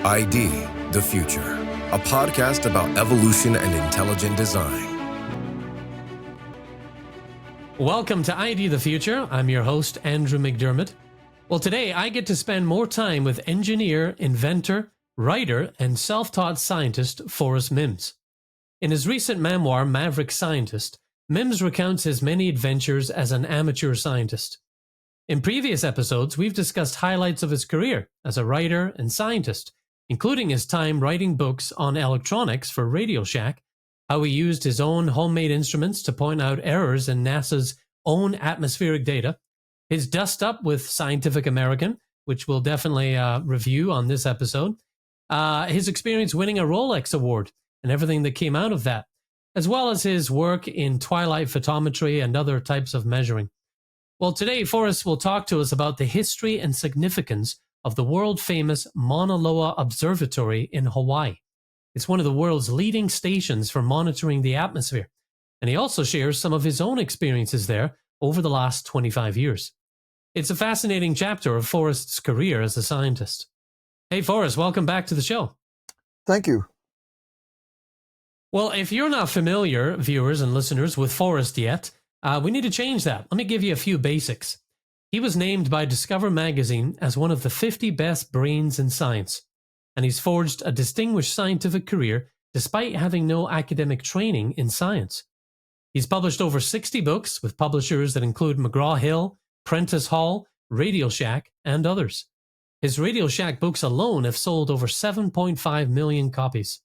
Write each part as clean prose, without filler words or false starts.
ID the Future, a podcast about evolution and intelligent design. Welcome to ID the Future. I'm your host, Andrew McDermott. Well, today I get to spend more time with engineer, inventor, writer, and self-taught scientist Forrest Mims. In his recent memoir, Maverick Scientist, Mims recounts his many adventures as an amateur scientist. In previous episodes, we've discussed highlights of his career as a writer and scientist, including his time writing books on electronics for Radio Shack, how he used his own homemade instruments to point out errors in NASA's own atmospheric data, his dust up with Scientific American, which we'll definitely review on this episode, his experience winning a Rolex award and everything that came out of that, as well as his work in twilight photometry and other types of measuring. Well, today, Forrest will talk to us about the history and significance of the world-famous Mauna Observatory in Hawaii. It's one of the world's leading stations for monitoring the atmosphere, and he also shares some of his own experiences there over the last 25 years. It's a fascinating chapter of Forrest's career as a scientist. Hey, Forrest, welcome back to the show. Thank you. Well, if you're not familiar, viewers and listeners, with Forrest yet, we need to change that. Let me give you a few basics. He was named by Discover magazine as one of the 50 best brains in science, and he's forged a distinguished scientific career despite having no academic training in science. He's published over 60 books with publishers that include McGraw-Hill, Prentice Hall, Radio Shack, and others. His Radio Shack books alone have sold over 7.5 million copies.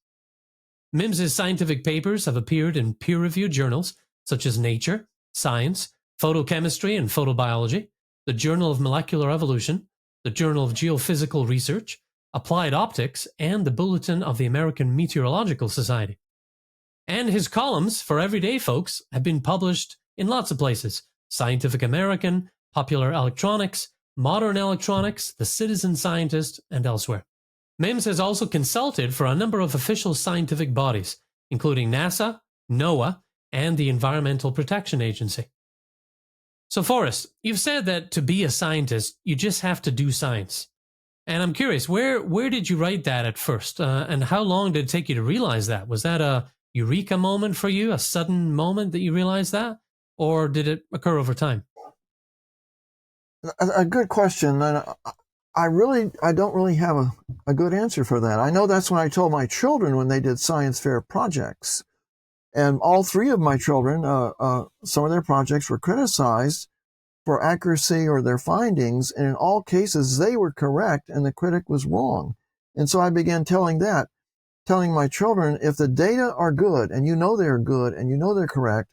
Mims's scientific papers have appeared in peer-reviewed journals such as Nature, Science, Photochemistry and Photobiology, the Journal of Molecular Evolution, the Journal of Geophysical Research, Applied Optics, and the Bulletin of the American Meteorological Society. And his columns for everyday folks have been published in lots of places: Scientific American, Popular Electronics, Modern Electronics, The Citizen Scientist, and elsewhere. Mims has also consulted for a number of official scientific bodies, including NASA, NOAA, and the Environmental Protection Agency. So, Forrest, you've said that to be a scientist, you just have to do science. And I'm curious, where did you write that at first? And how long did it take you to realize that? Was that a eureka moment for you, a sudden moment that you realized that? Or did it occur over time? A good question. And I don't really have a good answer for that. I know that's when I told my children when they did science fair projects. And all three of my children, some of their projects were criticized for accuracy or their findings. And in all cases, they were correct and the critic was wrong. And so I began telling my children, if the data are good and you know they're good and you know they're correct,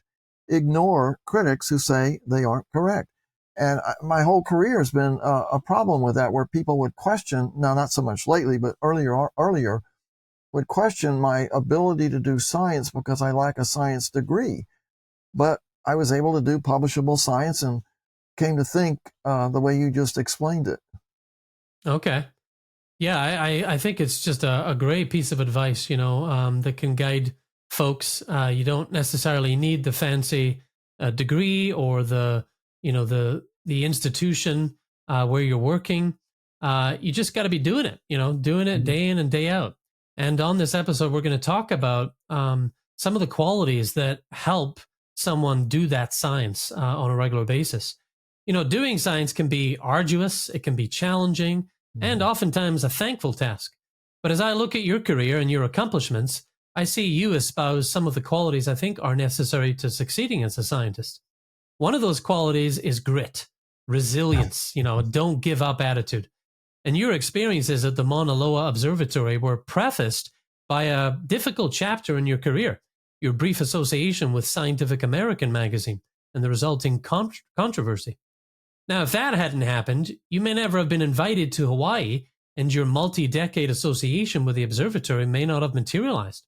ignore critics who say they aren't correct. And my whole career has been a problem with that, where people would question, now not so much lately, but earlier, would question my ability to do science because I lack a science degree. But I was able to do publishable science and came to think the way you just explained it. Okay. Yeah, I think it's just a great piece of advice, that can guide folks. You don't necessarily need the fancy degree or the institution where you're working. You just got to be doing it, doing it day in and day out. And on this episode, we're going to talk about some of the qualities that help someone do that science on a regular basis. Doing science can be arduous, it can be challenging, and oftentimes a thankful task. But as I look at your career and your accomplishments, I see you espouse some of the qualities I think are necessary to succeeding as a scientist. One of those qualities is grit, resilience, don't give up attitude. And your experiences at the Mauna Observatory were prefaced by a difficult chapter in your career, your brief association with Scientific American magazine and the resulting controversy. Now, if that hadn't happened, you may never have been invited to Hawaii, and your multi-decade association with the observatory may not have materialized.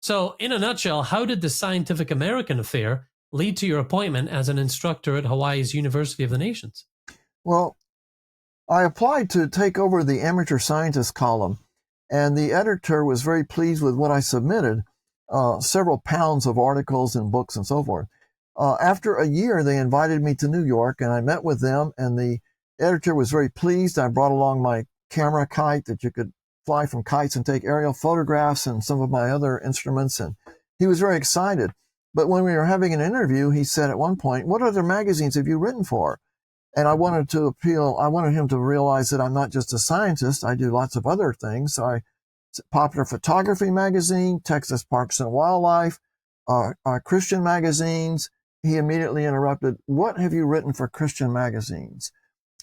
So, in a nutshell, how did the Scientific American affair lead to your appointment as an instructor at Hawaii's University of the Nations? Well, I applied to take over the amateur scientist column, and the editor was very pleased with what I submitted, several pounds of articles and books and so forth. After a year, they invited me to New York, and I met with them, and the editor was very pleased. I brought along my camera kite that you could fly from kites and take aerial photographs and some of my other instruments. And he was very excited. But when we were having an interview, he said at one point, "What other magazines have you written for?" And I wanted him to realize that I'm not just a scientist. I do lots of other things. So Popular Photography magazine, Texas Parks and Wildlife, Christian magazines. He immediately interrupted, "What have you written for Christian magazines?"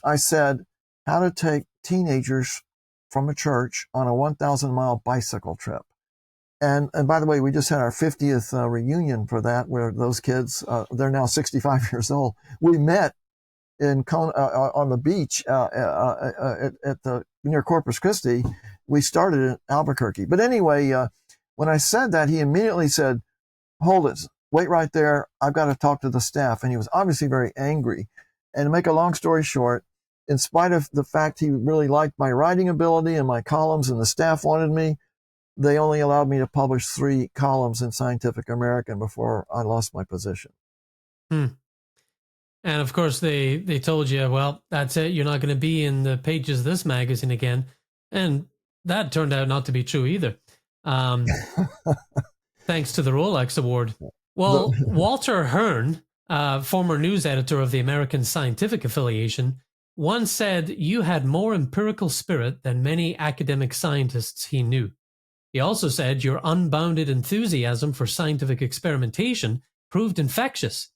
I said, "How to take teenagers from a church on a 1,000-mile bicycle trip." And by the way, we just had our 50th reunion for that, where those kids, they're now 65 years old. We met in on the beach near Corpus Christi. We started in Albuquerque. But anyway, when I said that, he immediately said, "Hold it, wait right there. I've got to talk to the staff." And he was obviously very angry. And to make a long story short, in spite of the fact he really liked my writing ability and my columns and the staff wanted me, they only allowed me to publish 3 columns in Scientific American before I lost my position. Hmm. And of course, they told you, well, that's it. You're not going to be in the pages of this magazine again. And that turned out not to be true either. Thanks to the Rolex Award. Well, Walter Hearn, former news editor of the American Scientific Affiliation, once said you had more empirical spirit than many academic scientists he knew. He also said your unbounded enthusiasm for scientific experimentation proved infectious.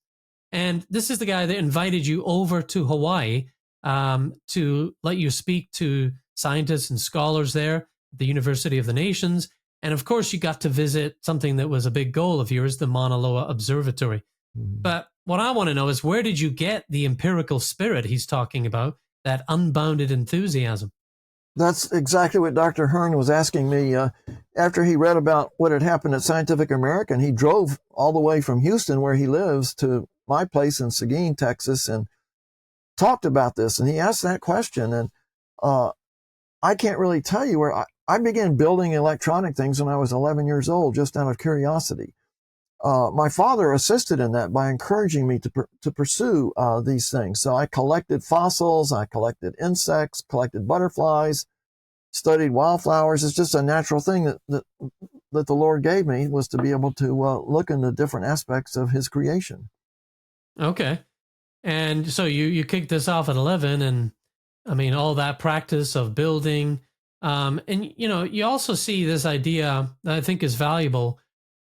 And this is the guy that invited you over to Hawaii to let you speak to scientists and scholars there at the University of the Nations. And of course, you got to visit something that was a big goal of yours, the Mauna Loa Observatory. Mm-hmm. But what I want to know is, where did you get the empirical spirit he's talking about, that unbounded enthusiasm? That's exactly what Dr. Hearn was asking me. After he read about what had happened at Scientific American, he drove all the way from Houston, where he lives, to my place in Seguin, Texas, and talked about this. And he asked that question. And I can't really tell you where I began building electronic things when I was 11 years old, just out of curiosity. My father assisted in that by encouraging me to pursue these things. So I collected fossils, I collected insects, collected butterflies, studied wildflowers. It's just a natural thing that the Lord gave me, was to be able to look into different aspects of His creation. Okay. And so you kicked this off at 11, and I mean, all that practice of building. And, you also see this idea that I think is valuable,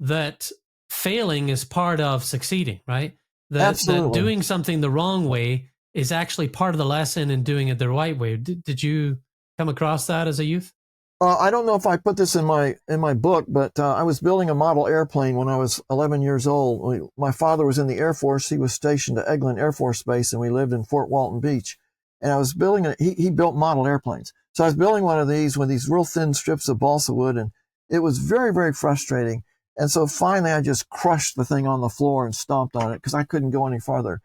that failing is part of succeeding, right? That doing something the wrong way is actually part of the lesson in doing it the right way. Did you come across that as a youth? I don't know if I put this in my book, but I was building a model airplane when I was 11 years old. My father was in the Air Force. He was stationed at Eglin Air Force Base, and we lived in Fort Walton Beach. And I was building he built model airplanes. So I was building one of these with these real thin strips of balsa wood, and it was very, very frustrating. And so finally, I just crushed the thing on the floor and stomped on it because I couldn't go any farther.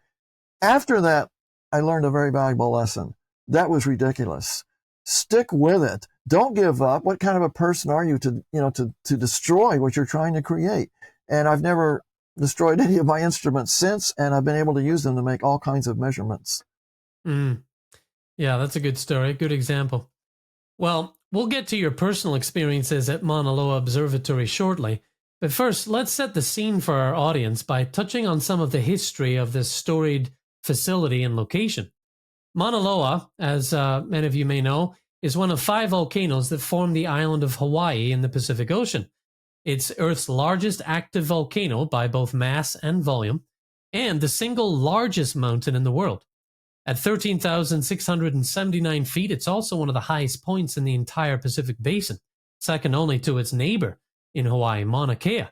After that, I learned a very valuable lesson. That was ridiculous. Stick with it. Don't give up. What kind of a person are you to destroy what you're trying to create? And I've never destroyed any of my instruments since, and I've been able to use them to make all kinds of measurements. Yeah, that's a good story. Good example. Well, we'll get to your personal experiences at Mauna Loa Observatory shortly. But first, let's set the scene for our audience by touching on some of the history of this storied facility and location. Mauna Loa, as many of you may know, is one of 5 volcanoes that form the island of Hawaii in the Pacific Ocean. It's Earth's largest active volcano by both mass and volume, and the single largest mountain in the world. At 13,679 feet, it's also one of the highest points in the entire Pacific Basin, second only to its neighbor in Hawaii, Mauna Kea.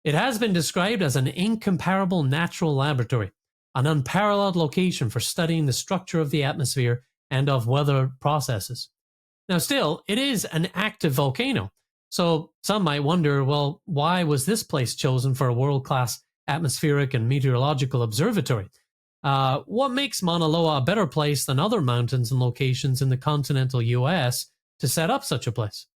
It has been described as an incomparable natural laboratory, an unparalleled location for studying the structure of the atmosphere and of weather processes. Now, still, it is an active volcano, so some might wonder, well, why was this place chosen for a world-class atmospheric and meteorological observatory? What makes Mauna Loa a better place than other mountains and locations in the continental U.S. to set up such a place?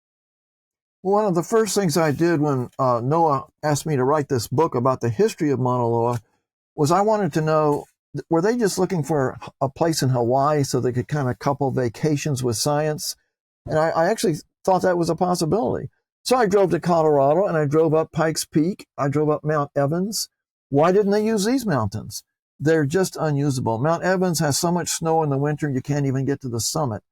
One of the first things I did when Noah asked me to write this book about the history of Mauna Loa was I wanted to know, were they just looking for a place in Hawaii so they could kind of couple vacations with science? And I actually thought that was a possibility. So I drove to Colorado and I drove up Pikes Peak. I drove up Mount Evans. Why didn't they use these mountains? They're just unusable. Mount Evans has so much snow in the winter you can't even get to the summit.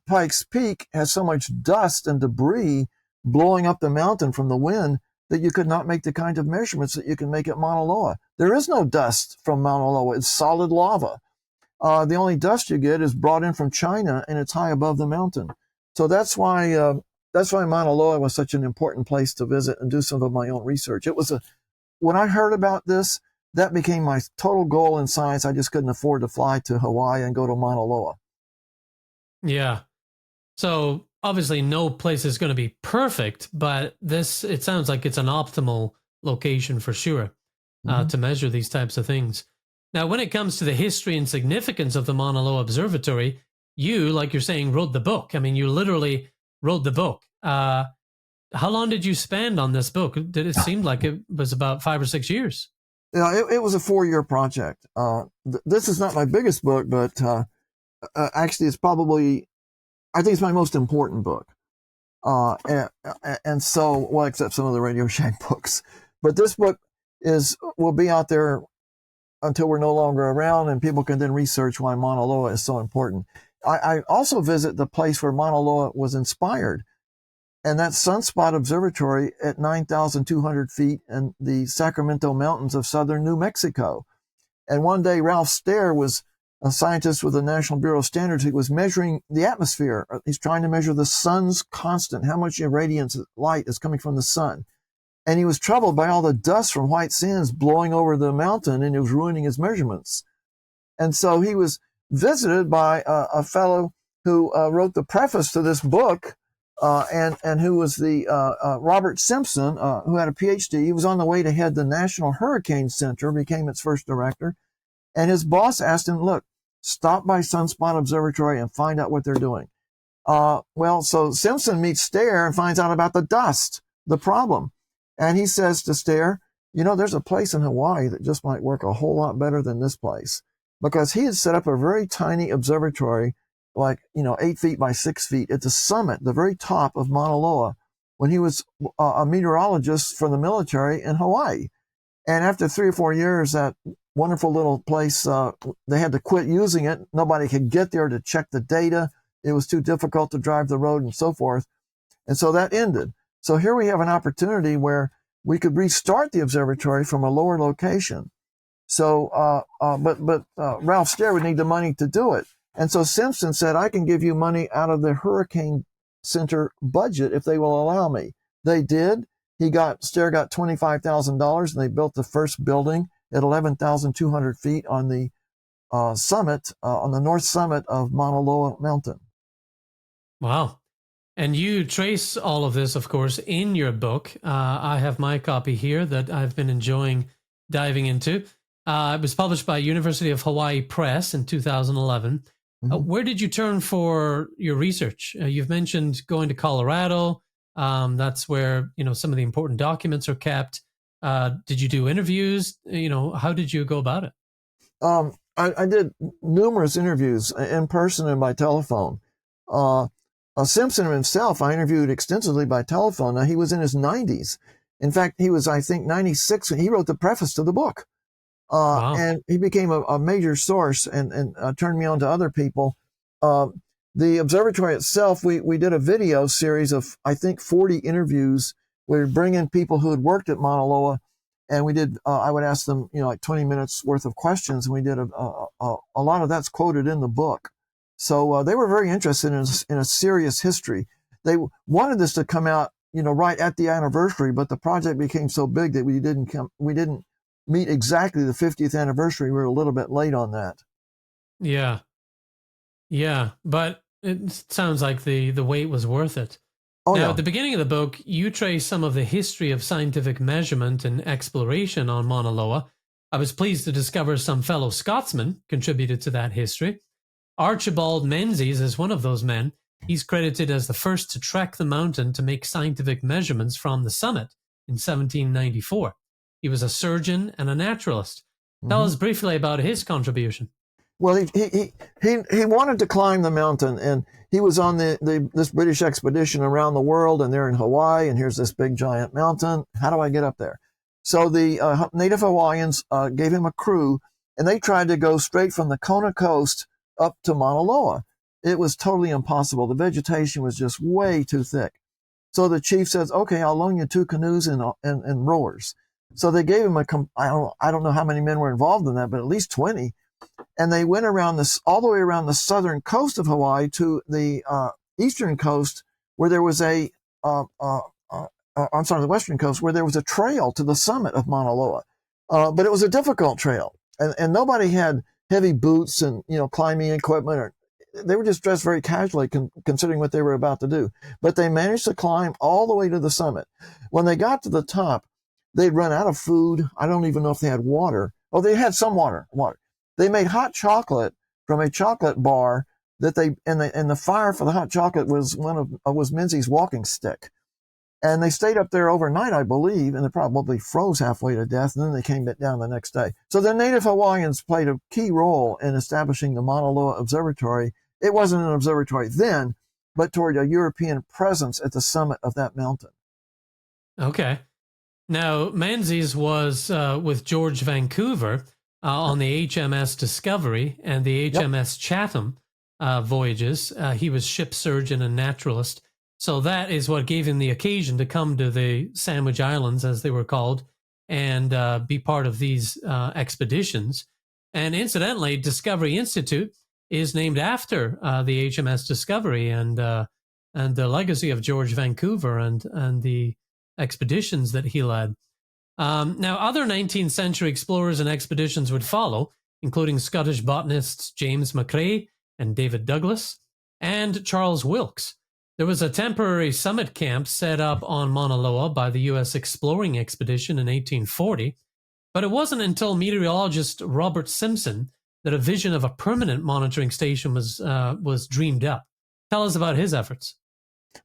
Pikes Peak has so much dust and debris blowing up the mountain from the wind that you could not make the kind of measurements that you can make at Mauna Loa. There is no dust from Mauna Loa. It's solid lava. The only dust you get is brought in from China, and it's high above the mountain. So that's why Mauna Loa was such an important place to visit and do some of my own research. When I heard about this, that became my total goal in science. I just couldn't afford to fly to Hawaii and go to Mauna Loa. Yeah. So obviously no place is going to be perfect, but it sounds like it's an optimal location for sure to measure these types of things. Now, when it comes to the history and significance of the Mauna Loa Observatory, you, like you're saying, wrote the book. I mean, you literally wrote the book. How long did you spend on this book? Did it seem like it was about 5 or 6 years? Yeah, it was a 4-year project. This is not my biggest book, but actually it's probably, I think it's my most important book. And so, well, except some of the Radio Shack books. But this book will be out there until we're no longer around, and people can then research why Mauna Loa is so important. I also visit the place where Mauna Loa was inspired, and that's Sunspot Observatory at 9,200 feet in the Sacramento Mountains of southern New Mexico. And one day, Ralph Stair was a scientist with the National Bureau of Standards. He was measuring the atmosphere. He's trying to measure the sun's constant, how much irradiance light is coming from the sun. And he was troubled by all the dust from White Sands blowing over the mountain, and it was ruining his measurements. And so he was visited by a fellow who wrote the preface to this book, and who was the Robert Simpson, who had a PhD. He was on the way to head the National Hurricane Center, became its first director. And his boss asked him, look, stop by Sunspot Observatory and find out what they're doing. So Simpson meets Stair and finds out about the dust, the problem. And he says to Stair, there's a place in Hawaii that just might work a whole lot better than this place. Because he had set up a very tiny observatory, 8 feet by 6 feet at the summit, the very top of Mauna Loa, when he was a meteorologist for the military in Hawaii. And after 3 or 4 years, that wonderful little place, they had to quit using it. Nobody could get there to check the data. It was too difficult to drive the road and so forth. And so that ended. So here we have an opportunity where we could restart the observatory from a lower location. So, but Ralph Stair would need the money to do it. And so Simpson said, I can give you money out of the Hurricane Center budget if they will allow me. They did. Stair got $25,000, and they built the first building at 11,200 feet on the summit, on the north summit of Mauna Loa Mountain. Wow. And you trace all of this, of course, in your book. I have my copy here that I've been enjoying diving into. It was published by University of Hawaii Press in 2011. Where did you turn for your research? You've mentioned going to Colorado. That's where, some of the important documents are kept. Did you do interviews? How did you go about it? I did numerous interviews in person and by telephone. Simpson himself, I interviewed extensively by telephone. Now, he was in his 90s. In fact, he was, I think, 96 when he wrote the preface to the book. Wow. And he became a major source and turned me on to other people. The observatory itself, we did a video series of, I think, 40 interviews. We would bring in people who had worked at Mauna Loa, and we did, I would ask them, 20 minutes worth of questions, and we did a lot of that's quoted in the book. So they were very interested in a serious history. They wanted this to come out, right at the anniversary, but the project became so big that we didn't meet exactly the 50th anniversary. We were a little bit late on that. Yeah. Yeah, but it sounds like the wait was worth it. Oh, now, yeah. At the beginning of the book, you trace some of the history of scientific measurement and exploration on Mauna Loa. I was pleased to discover some fellow Scotsmen contributed to that history. Archibald Menzies is one of those men. He's credited as the first to trek the mountain to make scientific measurements from the summit in 1794. He was a surgeon and a naturalist. Tell us briefly about his contribution. Well, he wanted to climb the mountain, and he was on this British expedition around the world, and they're in Hawaii, and here's this big giant mountain. How do I get up there? So the native Hawaiians gave him a crew, and they tried to go straight from the Kona coast up to Mauna Loa. It was totally impossible. The vegetation was just way too thick. So the chief says, "Okay, I'll loan you 2 canoes and rowers." So they gave him I don't know how many men were involved in that, but at least 20. And they went around all the way around the southern coast of Hawaii to the eastern coast, where there was the western coast, where there was a trail to the summit of Mauna Loa. But it was a difficult trail, and nobody had heavy boots and climbing equipment, they were just dressed very casually considering what they were about to do. But they managed to climb all the way to the summit. When they got to the top, they'd run out of food. I don't even know if they had water. Oh, they had some water. They made hot chocolate from a chocolate bar and the fire for the hot chocolate was was Menzies' walking stick. And they stayed up there overnight, I believe, and they probably froze halfway to death, and then they came down the next day. So the native Hawaiians played a key role in establishing the Mauna Loa Observatory. It wasn't an observatory then, but toward a European presence at the summit of that mountain. Okay. Now, Menzies was with George Vancouver on the HMS Discovery and the HMS Chatham voyages. He was ship surgeon and naturalist. So that is what gave him the occasion to come to the Sandwich Islands, as they were called, and be part of these expeditions. And incidentally, Discovery Institute is named after the HMS Discovery and the legacy of George Vancouver and the expeditions that he led. Now, other 19th century explorers and expeditions would follow, including Scottish botanists James McCrae and David Douglas, and Charles Wilkes. There was a temporary summit camp set up on Mauna Loa by the U.S. exploring expedition in 1840, but it wasn't until meteorologist Robert Simpson that a vision of a permanent monitoring station was dreamed up. Tell us about his efforts.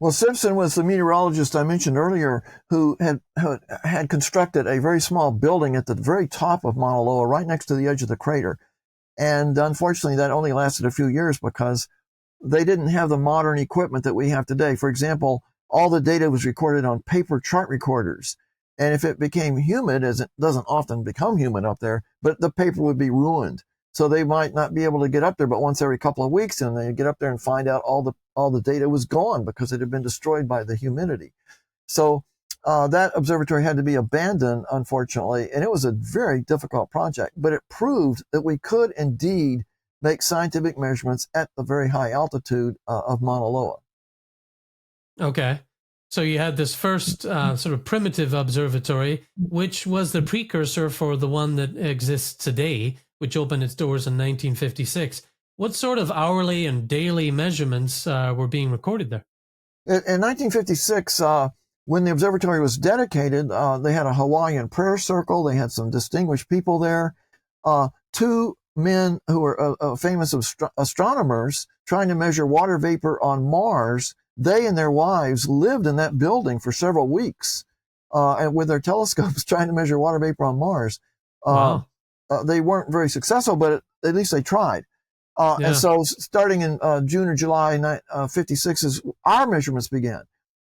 Well, Simpson was the meteorologist I mentioned earlier who had constructed a very small building at the very top of Mauna Loa, right next to the edge of the crater. And unfortunately, that only lasted a few years because they didn't have the modern equipment that we have today. For example, all the data was recorded on paper chart recorders. And if it became humid, as it doesn't often become humid up there, but the paper would be ruined. So they might not be able to get up there, but once every couple of weeks, and they'd get up there and find out all the data was gone because it had been destroyed by the humidity. So that observatory had to be abandoned, unfortunately, and it was a very difficult project, but it proved that we could indeed make scientific measurements at the very high altitude of Mauna Loa. Okay. So you had this first sort of primitive observatory, which was the precursor for the one that exists today, which opened its doors in 1956. What sort of hourly and daily measurements were being recorded there? In 1956, when the observatory was dedicated, they had a Hawaiian prayer circle. They had some distinguished people there. 2 men who were famous astronomers trying to measure water vapor on Mars. They and their wives lived in that building for several weeks and with their telescopes trying to measure water vapor on Mars. Wow. They weren't very successful, but at least they tried. And so starting in June or July 56, our measurements began.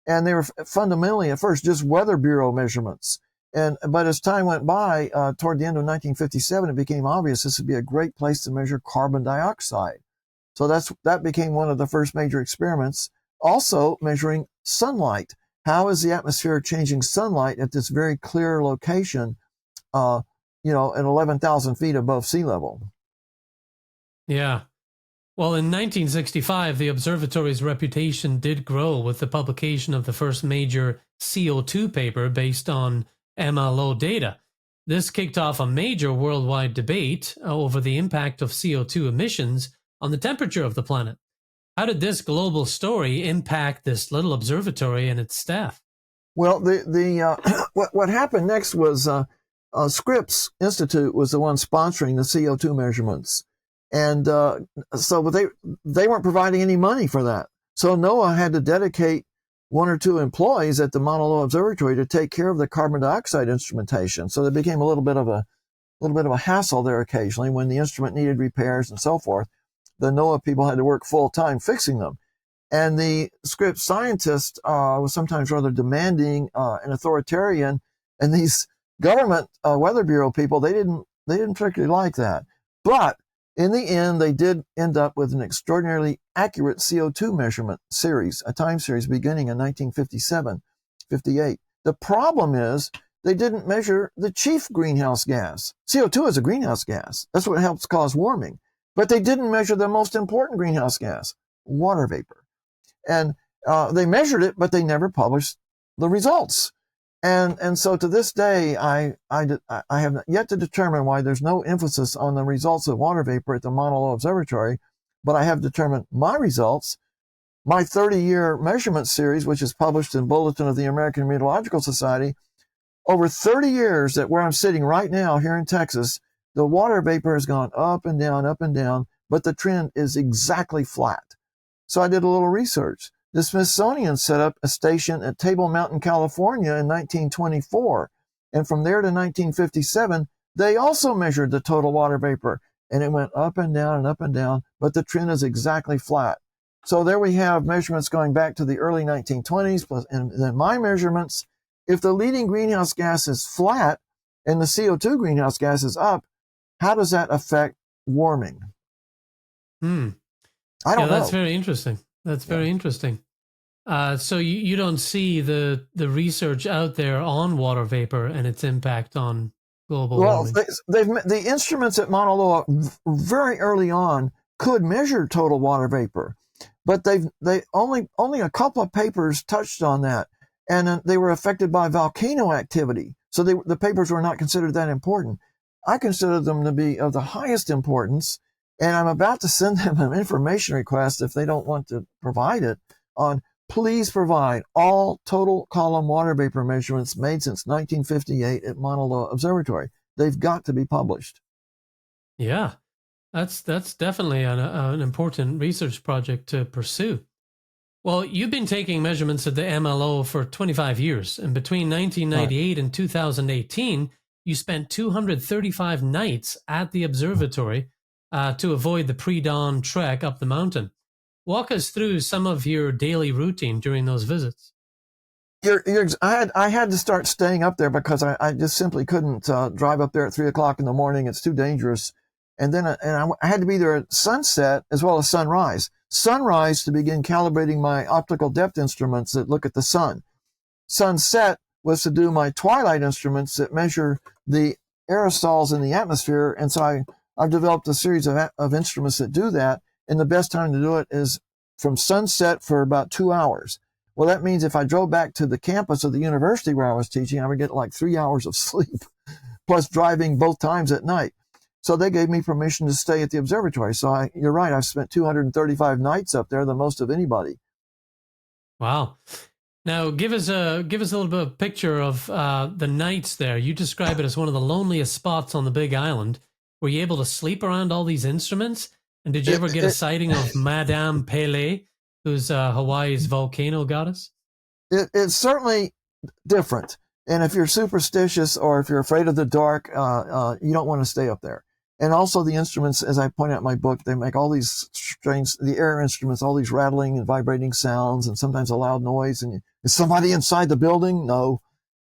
And they were fundamentally at first just Weather Bureau measurements. But as time went by, toward the end of 1957, it became obvious this would be a great place to measure carbon dioxide. So that became one of the first major experiments. Also measuring sunlight. How is the atmosphere changing sunlight at this very clear location, at 11,000 feet above sea level? Yeah. Well, in 1965, the observatory's reputation did grow with the publication of the first major CO2 paper based on MLO data. This kicked off a major worldwide debate over the impact of CO2 emissions on the temperature of the planet. How did this global story impact this little observatory and its staff? Well, what happened next was Scripps Institute was the one sponsoring the CO2 measurements. And so they weren't providing any money for that. So NOAA had to dedicate 1 or 2 employees at the Mauna Loa Observatory to take care of the carbon dioxide instrumentation. So there became a little bit of little bit of a hassle there occasionally when the instrument needed repairs and so forth. The NOAA people had to work full time fixing them. And the Scripps scientist was sometimes rather demanding and authoritarian. And these government Weather Bureau people, they didn't particularly like that. But in the end, they did end up with an extraordinarily accurate CO2 measurement series, a time series beginning in 1957, 58. The problem is they didn't measure the chief greenhouse gas. CO2 is a greenhouse gas. That's what helps cause warming. But they didn't measure the most important greenhouse gas, water vapor. And they measured it, but they never published the results. And so to this day, I have yet to determine why there's no emphasis on the results of water vapor at the Mauna Loa Observatory, but I have determined my results. My 30-year measurement series, which is published in Bulletin of the American Meteorological Society, over 30 years that where I'm sitting right now here in Texas, the water vapor has gone up and down, but the trend is exactly flat. So I did a little research. The Smithsonian set up a station at Table Mountain, California in 1924. And from there to 1957, they also measured the total water vapor. And it went up and down, but the trend is exactly flat. So there we have measurements going back to the early 1920s, plus, and then my measurements. If the leading greenhouse gas is flat and the CO2 greenhouse gas is up, how does that affect warming? I don't know. That's very interesting. That's very interesting. So you don't see the research out there on water vapor and its impact on global warming? The instruments at Mauna Loa very early on could measure total water vapor, but they only a couple of papers touched on that, and they were affected by volcano activity. So the papers were not considered that important. I consider them to be of the highest importance. And I'm about to send them an information request if they don't want to provide it on please provide all total column water vapor measurements made since 1958 at Mauna Loa Observatory. They've got to be published. Yeah, that's definitely an important research project to pursue. Well, you've been taking measurements at the MLO for 25 years, and between 1998 and 2018, you spent 235 nights at the observatory to avoid the pre-dawn trek up the mountain. Walk us through some of your daily routine during those visits. I had to start staying up there because I just simply couldn't drive up there at 3 o'clock in the morning. It's too dangerous. And then I had to be there at sunset as well as sunrise. Sunrise to begin calibrating my optical depth instruments that look at the sun. Sunset was to do my twilight instruments that measure the aerosols in the atmosphere. And so I've developed a series of instruments that do that. And the best time to do it is from sunset for about 2 hours. Well, that means if I drove back to the campus of the university where I was teaching, I would get like 3 hours of sleep, plus driving both times at night. So they gave me permission to stay at the observatory. So you're right, I've spent 235 nights up there, the most of anybody. Wow. Now, give us a little bit of a picture of the nights there. You describe it as one of the loneliest spots on the Big Island. Were you able to sleep around all these instruments? And did you ever get a sighting of Madame Pele, who's Hawaii's volcano goddess? It's certainly different. And if you're superstitious or if you're afraid of the dark, you don't want to stay up there. And also the instruments, as I point out in my book, they make all these strange, the air instruments, all these rattling and vibrating sounds and sometimes a loud noise. And is somebody inside the building? No.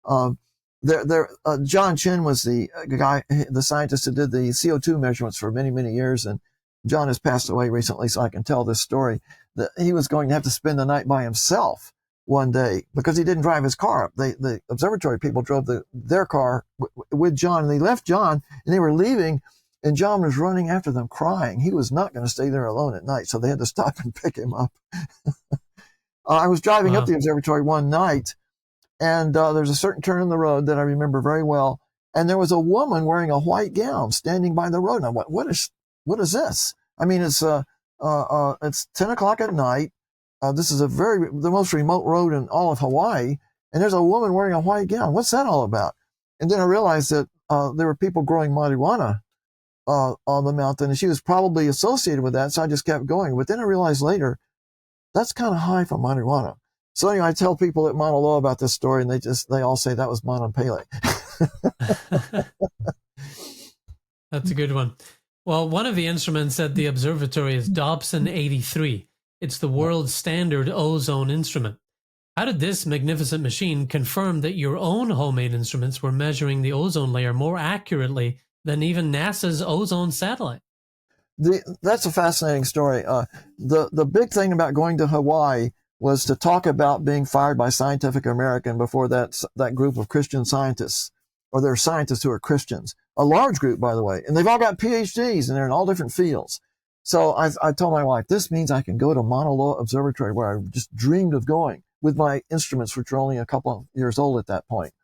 John Chin was the guy, the scientist who did the CO2 measurements for many, many years. And John has passed away recently, so I can tell this story, that he was going to have to spend the night by himself one day because he didn't drive his car up. The observatory people drove their car with John, and they left John, and they were leaving, and John was running after them crying. He was not going to stay there alone at night, so they had to stop and pick him up. I was driving up the observatory one night, and there's a certain turn in the road that I remember very well, and there was a woman wearing a white gown standing by the road, and I went, what is this? I mean, it's 10 o'clock at night. This is the most remote road in all of Hawaii. And there's a woman wearing a white gown. What's that all about? And then I realized that there were people growing marijuana on the mountain, and she was probably associated with that. So I just kept going. But then I realized later, that's kind of high for marijuana. So anyway, I tell people at Mauna Loa about this story, and they all say that was Mauna Pele. That's a good one. Well, one of the instruments at the observatory is Dobson 83. It's the world's standard ozone instrument. How did this magnificent machine confirm that your own homemade instruments were measuring the ozone layer more accurately than even NASA's ozone satellite? That's a fascinating story. The big thing about going to Hawaii was to talk about being fired by Scientific American before that group of Christian scientists, or they're scientists who are Christians. A large group, by the way, and they've all got PhDs and they're in all different fields. So I told my wife, this means I can go to Mauna Loa Observatory, where I just dreamed of going with my instruments, which were only a couple of years old at that point.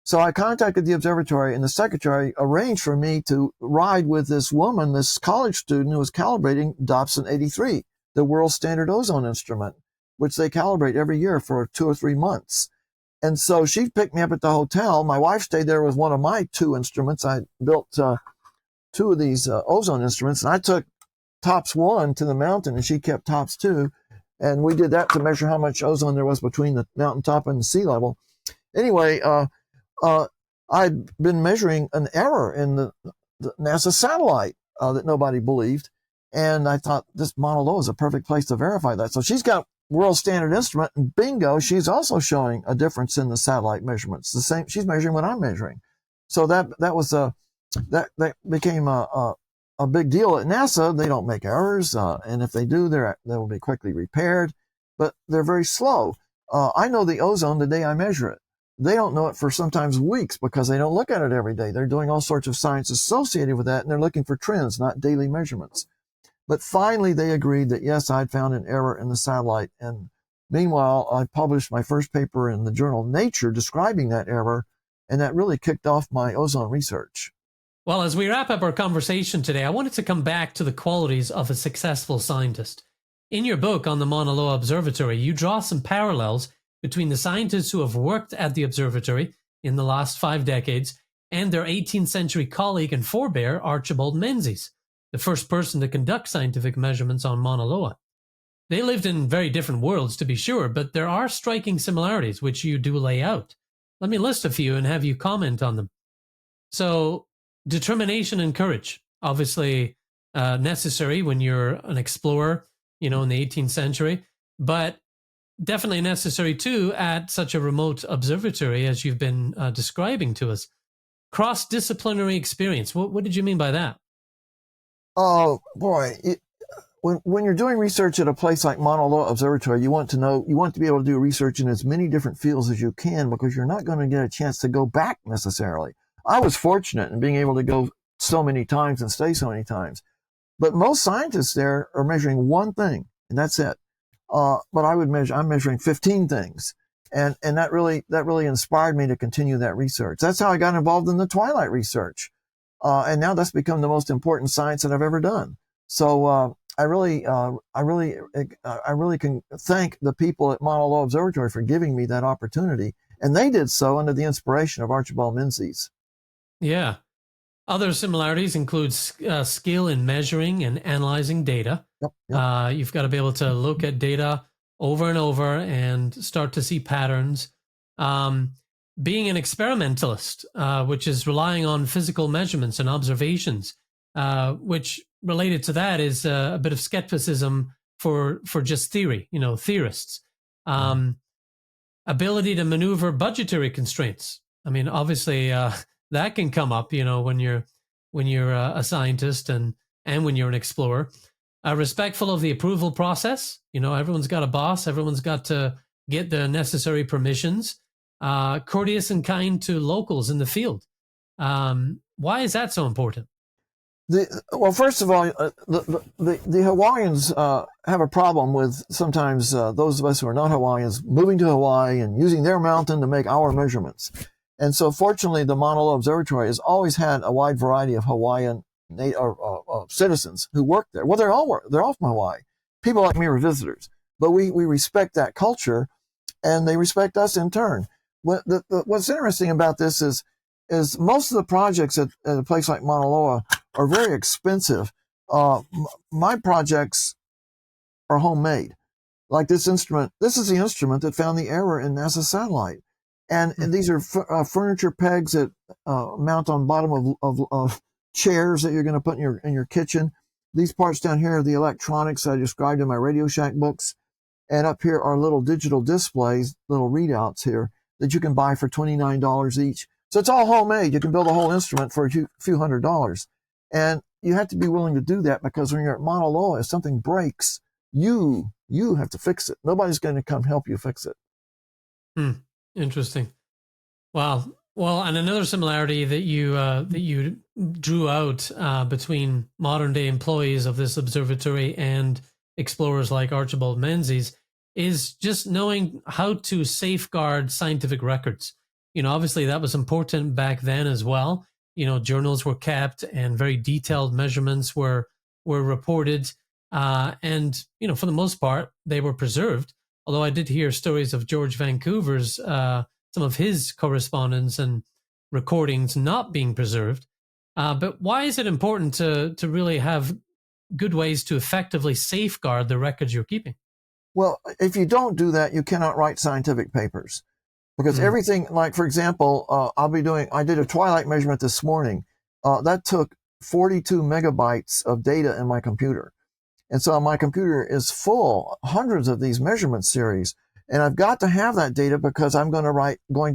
So I contacted the observatory, and the secretary arranged for me to ride with this woman, this college student who was calibrating Dobson 83, the world standard ozone instrument, which they calibrate every year for 2 or 3 months. And so she picked me up at the hotel. My wife stayed there with one of my 2 instruments. I built 2 of these ozone instruments, and I took tops 1 to the mountain, and she kept tops 2. And we did that to measure how much ozone there was between the mountaintop and the sea level. Anyway, I'd been measuring an error in the NASA satellite that nobody believed. And I thought this Mauna Loa is a perfect place to verify that. So she's got world standard instrument, and bingo, she's also showing a difference in the satellite measurements. The same, she's measuring what I'm measuring. So that became a big deal at NASA. They don't make errors, and if they do, they will be quickly repaired, but they're very slow. I know the ozone the day I measure it. They don't know it for sometimes weeks because they don't look at it every day. They're doing all sorts of science associated with that, and they're looking for trends, not daily measurements. But finally, they agreed that, yes, I'd found an error in the satellite. And meanwhile, I published my first paper in the journal Nature describing that error, and that really kicked off my ozone research. Well, as we wrap up our conversation today, I wanted to come back to the qualities of a successful scientist. In your book on the Mauna Loa Observatory, you draw some parallels between the scientists who have worked at the observatory in the last 5 decades and their 18th century colleague and forebear, Archibald Menzies, the first person to conduct scientific measurements on Mauna Loa. They lived in very different worlds, to be sure, but there are striking similarities, which you do lay out. Let me list a few and have you comment on them. So, determination and courage, obviously necessary when you're an explorer, in the 18th century, but definitely necessary too at such a remote observatory as you've been describing to us. Cross-disciplinary experience. What did you mean by that? Oh boy, when you're doing research at a place like Mauna Loa Observatory, you want to be able to do research in as many different fields as you can, because you're not going to get a chance to go back necessarily. I was fortunate in being able to go so many times and stay so many times, but most scientists there are measuring one thing, and that's it. But I'm measuring 15 things, and that really inspired me to continue that research. That's how I got involved in the twilight research. And now that's become the most important science that I've ever done. So I really can thank the people at Mauna Loa Observatory for giving me that opportunity, and they did so under the inspiration of Archibald Menzies. Yeah. Other similarities include skill in measuring and analyzing data. Yep. You've got to be able to look at data over and over and start to see patterns. Being an experimentalist, which is relying on physical measurements and observations, which related to that is a bit of skepticism for just theory, theorists. Ability to maneuver budgetary constraints. I mean, obviously, that can come up, when you're a scientist and when you're an explorer. Respectful of the approval process. Everyone's got a boss. Everyone's got to get the necessary permissions. Courteous and kind to locals in the field. Why is that so important? Well, first of all, the Hawaiians have a problem with sometimes those of us who are not Hawaiians moving to Hawaii and using their mountain to make our measurements. And so fortunately, the Mauna Loa Observatory has always had a wide variety of Hawaiian citizens who work there. Well, they're all from Hawaii. People like me are visitors, but we respect that culture, and they respect us in turn. What's interesting about this is most of the projects at a place like Mauna Loa are very expensive. My projects are homemade. Like this instrument, this is the instrument that found the error in NASA satellite. And these are furniture pegs that mount on bottom of chairs that you're going to put in your kitchen. These parts down here are the electronics I described in my Radio Shack books. And up here are little digital displays, little readouts here that you can buy for $29 each. So it's all homemade. You can build a whole instrument for a few $100s. And you have to be willing to do that, because when you're at Mauna Loa, if something breaks, you have to fix it. Nobody's going to come help you fix it. Interesting. Wow. Well, and another similarity that you drew out between modern day employees of this observatory and explorers like Archibald Menzies is just knowing how to safeguard scientific records. Obviously that was important back then as well. Journals were kept and very detailed measurements were reported. And for the most part, they were preserved. Although I did hear stories of George Vancouver's, some of his correspondence and recordings not being preserved. But why is it important to really have good ways to effectively safeguard the records you're keeping? Well, if you don't do that, you cannot write scientific papers, because everything, like, for example, I did a twilight measurement this morning. That took 42 megabytes of data in my computer. And so my computer is full, hundreds of these measurement series. And I've got to have that data, because I'm going to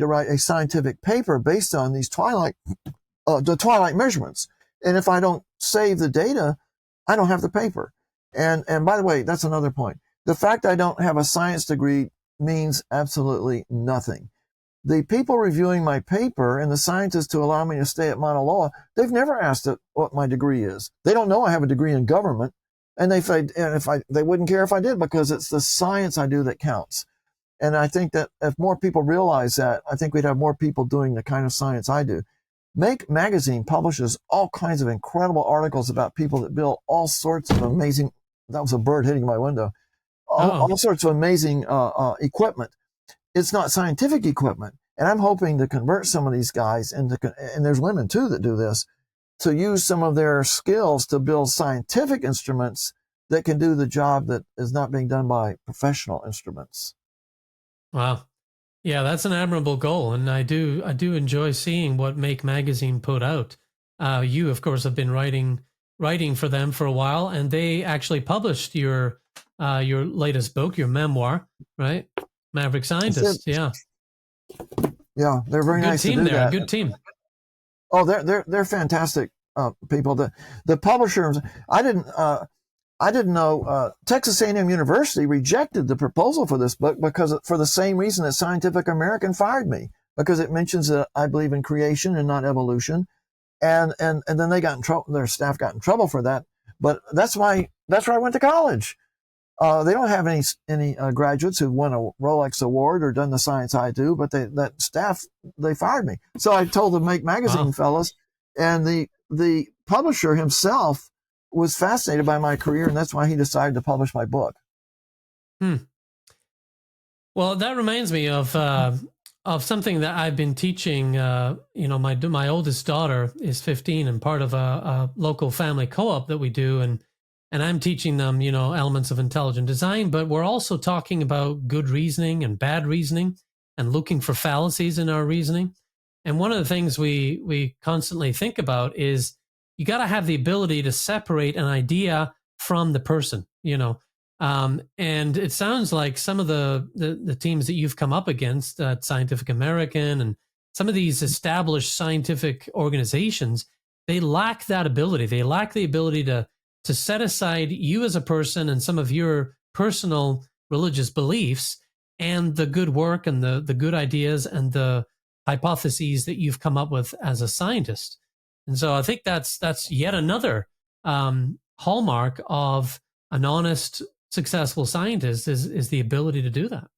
write a scientific paper based on these the twilight measurements. And if I don't save the data, I don't have the paper. And by the way, that's another point. The fact I don't have a science degree means absolutely nothing. The people reviewing my paper and the scientists who allow me to stay at Mauna Loa, they've never asked what my degree is. They don't know I have a degree in government, and they wouldn't care if I did, because it's the science I do that counts. And I think that if more people realize that, I think we'd have more people doing the kind of science I do. Make Magazine publishes all kinds of incredible articles about people that build all sorts of amazing, that was a bird hitting my window, all sorts of amazing equipment. It's not scientific equipment. And I'm hoping to convert some of these guys and there's women too that do this, to use some of their skills to build scientific instruments that can do the job that is not being done by professional instruments. Wow. Yeah, that's an admirable goal. And I do enjoy seeing what Make Magazine put out. You, of course, have been writing for them for a while, and they actually published your latest book, your memoir, right? Maverick Scientist. Yeah. Yeah, they're very nice to do that. Good team. Oh, they're fantastic people. The publishers, I didn't know Texas A&M University rejected the proposal for this book for the same reason that Scientific American fired me, because it mentions that I believe in creation and not evolution, and then they got in trouble. Their staff got in trouble for that. But that's where I went to college. They don't have any graduates who won a Rolex award or done the science I do, but that staff, they fired me. So I told the Make Magazine fellas, and the publisher himself was fascinated by my career, and that's why he decided to publish my book. Well, that reminds me of something that I've been teaching. My oldest daughter is 15 and part of a local family co-op that we do, and I'm teaching them, elements of intelligent design, but we're also talking about good reasoning and bad reasoning and looking for fallacies in our reasoning. And one of the things we constantly think about is you got to have the ability to separate an idea from the person, and it sounds like some of the teams that you've come up against at Scientific American and some of these established scientific organizations, they lack that ability. They lack the ability to set aside you as a person and some of your personal religious beliefs and the good work and the good ideas and the hypotheses that you've come up with as a scientist. And so I think that's yet another hallmark of an honest, successful scientist is the ability to do that.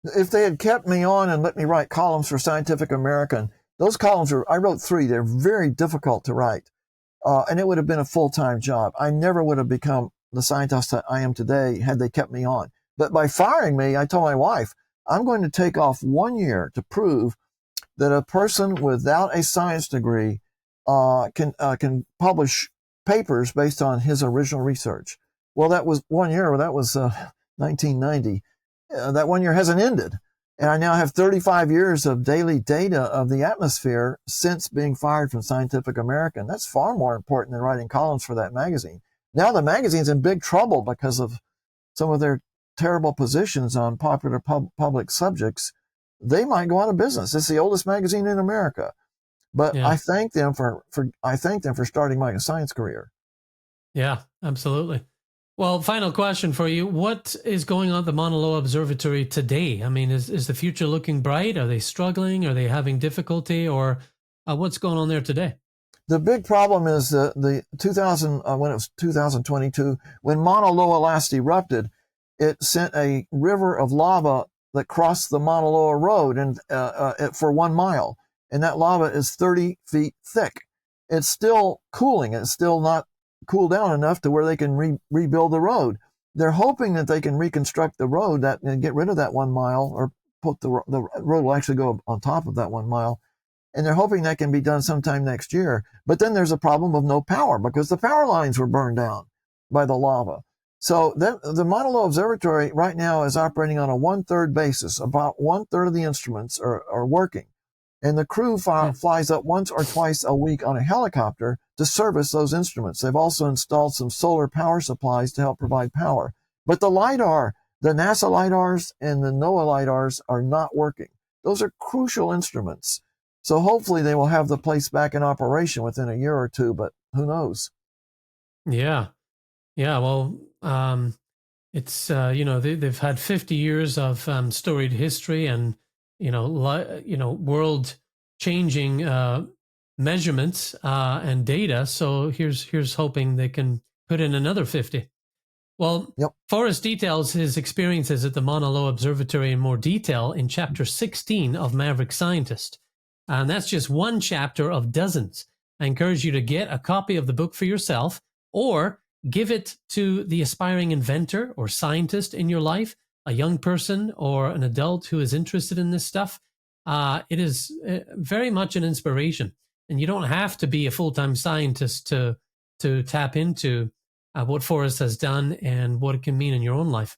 If they had kept me on and let me write columns for Scientific American, those columns I wrote 3. They're very difficult to write. And it would have been a full-time job. I never would have become the scientist that I am today had they kept me on. But by firing me, I told my wife, I'm going to take off 1 year to prove that a person without a science degree can publish papers based on his original research. Well, that was 1 year. That was 1990. That 1 year hasn't ended. And I now have 35 years of daily data of the atmosphere since being fired from Scientific American. That's far more important than writing columns for that magazine. Now the magazine's in big trouble because of some of their terrible positions on popular public subjects. They might go out of business. It's the oldest magazine in America. But Yeah. I thank them for starting my science career. Yeah, absolutely. Well, final question for you. What is going on at the Mauna Loa Observatory today? I mean, is the future looking bright? Are they struggling? Are they having difficulty? Or what's going on there today? The big problem is the 2000, when it was 2022, when Mauna Loa last erupted, it sent a river of lava that crossed the Mauna Loa Road and for 1 mile. And that lava is 30 feet thick. It's still cooling. It's still not cooled down enough to where they can rebuild the road. They're hoping that they can reconstruct the road and get rid of that 1 mile, or put the road will actually go on top of that 1 mile. And they're hoping that can be done sometime next year. But then there's a problem of no power because the power lines were burned down by the lava. So the Mauna Loa Observatory right now is operating on a 1/3 basis. About 1/3 of the instruments are working. And the crew flies up once or twice a week on a helicopter to service those instruments. They've also installed some solar power supplies to help provide power. But the LIDAR, the NASA LIDARs and the NOAA LIDARs are not working. Those are crucial instruments. So hopefully they will have the place back in operation within a year or two, but who knows? Yeah. Yeah. Well, it's, they've had 50 years of storied history and, world changing measurements and data. So here's hoping they can put in another 50. Well, Yep. Forrest details his experiences at the Mauna Loa Observatory in more detail in chapter 16 of Maverick Scientist. And that's just one chapter of dozens. I encourage you to get a copy of the book for yourself or give it to the aspiring inventor or scientist in your life, a young person or an adult who is interested in this stuff. It is very much an inspiration. And you don't have to be a full-time scientist to tap into what Forrest has done and what it can mean in your own life.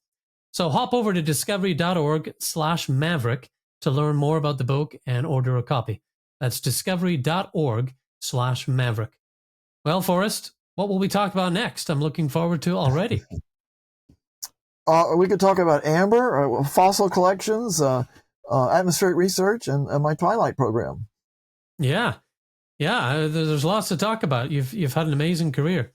So hop over to discovery.org/Maverick to learn more about the book and order a copy. That's discovery.org/Maverick. Well, Forrest, what will we talk about next? I'm looking forward to already. We could talk about amber, fossil collections, atmospheric research, and my Twilight program. Yeah. There's lots to talk about. You've had an amazing career.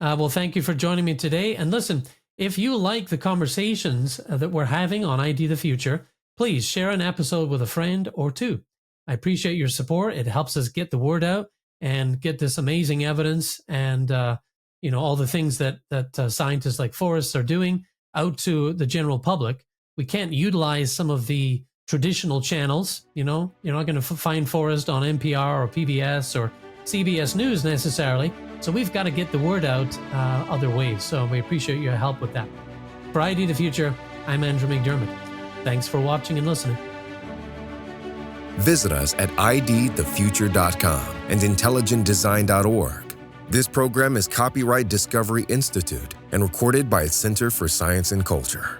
Well, thank you for joining me today. And listen, if you like the conversations that we're having on ID the Future, please share an episode with a friend or two. I appreciate your support. It helps us get the word out and get this amazing evidence and all the things that scientists like Forrest are doing out to the general public. We can't utilize some of the traditional channels. You're not going to find Forrest on NPR or PBS or CBS News necessarily. So we've got to get the word out other ways. So we appreciate your help with that. For ID the Future, I'm Andrew McDermott. Thanks for watching and listening. Visit us at idthefuture.com and intelligentdesign.org. This program is copyright Discovery Institute and recorded by its Center for Science and Culture.